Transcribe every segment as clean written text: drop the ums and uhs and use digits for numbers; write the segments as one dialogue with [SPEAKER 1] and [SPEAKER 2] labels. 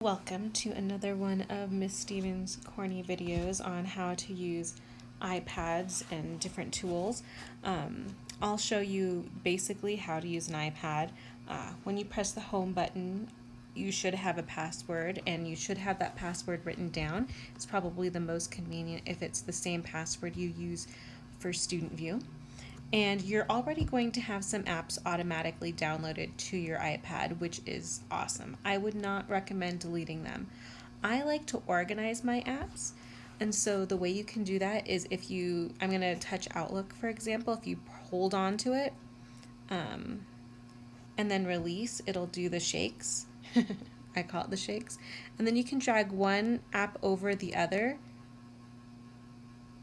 [SPEAKER 1] Welcome to another one of Miss Stevens' corny videos on how to use iPads and different tools. I'll show you basically how to use an iPad. When you press the home button, you should have a password, and you should have that password written down. It's probably the most convenient if it's the same password you use for Student View. And you're already going to have some apps automatically downloaded to your iPad, which is awesome. I would not recommend deleting them. I like to organize my apps, and so the way you can do that is I'm going to touch Outlook, for example. If you hold on to it and then release, it'll do the shakes. I call it the shakes. And then you can drag one app over the other,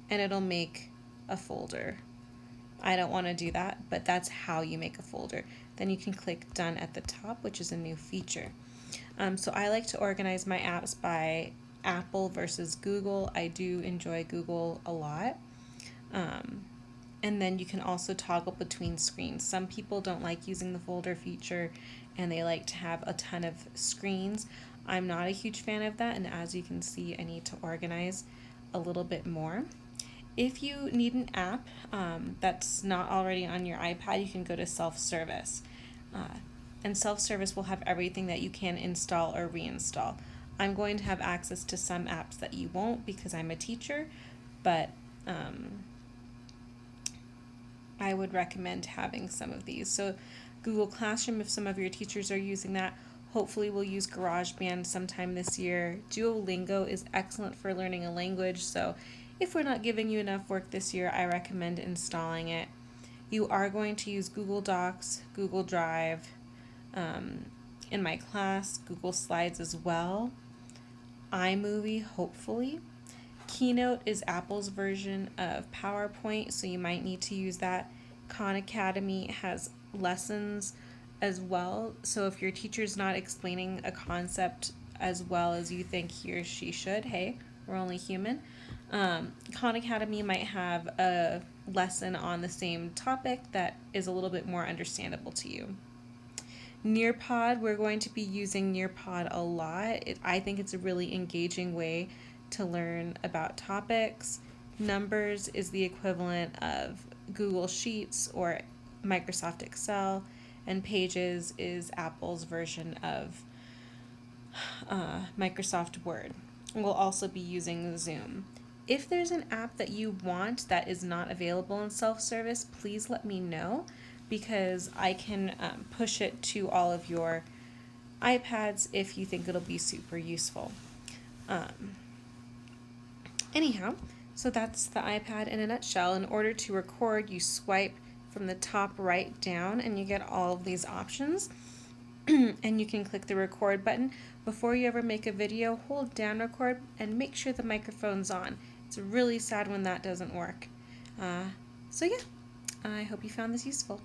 [SPEAKER 1] and it'll make a folder. I don't want to do that, but that's how you make a folder. Then you can click Done at the top, which is a new feature. So I like to organize my apps by Apple versus Google. I do enjoy Google a lot. And then you can also toggle between screens. Some people don't like using the folder feature, and they like to have a ton of screens. I'm not a huge fan of that, and as you can see, I need to organize a little bit more. If you need an app that's not already on your iPad, you can go to self-service. And self-service will have everything that you can install or reinstall. I'm going to have access to some apps that you won't because I'm a teacher, but I would recommend having some of these. So Google Classroom, if some of your teachers are using that, hopefully we'll use GarageBand sometime this year. Duolingo is excellent for learning a language, so if we're not giving you enough work this year, I recommend installing it. You are going to use Google Docs, Google Drive, in my class, Google Slides as well. iMovie, hopefully. Keynote is Apple's version of PowerPoint, so you might need to use that. Khan Academy has lessons as well, so if your teacher's not explaining a concept as well as you think he or she should, hey, we're only human. Khan Academy might have a lesson on the same topic that is a little bit more understandable to you. Nearpod, we're going to be using Nearpod a lot. I think it's a really engaging way to learn about topics. Numbers is the equivalent of Google Sheets or Microsoft Excel, and Pages is Apple's version of Microsoft Word. We'll also be using Zoom. If there's an app that you want that is not available in self-service, please let me know, because I can push it to all of your iPads if you think it'll be super useful. Anyhow, so that's the iPad in a nutshell. In order to record, you swipe from the top right down and you get all of these options. And you can click the record button. Before you ever make a video, hold down record and make sure the microphone's on. It's really sad when that doesn't work. So yeah, I hope you found this useful.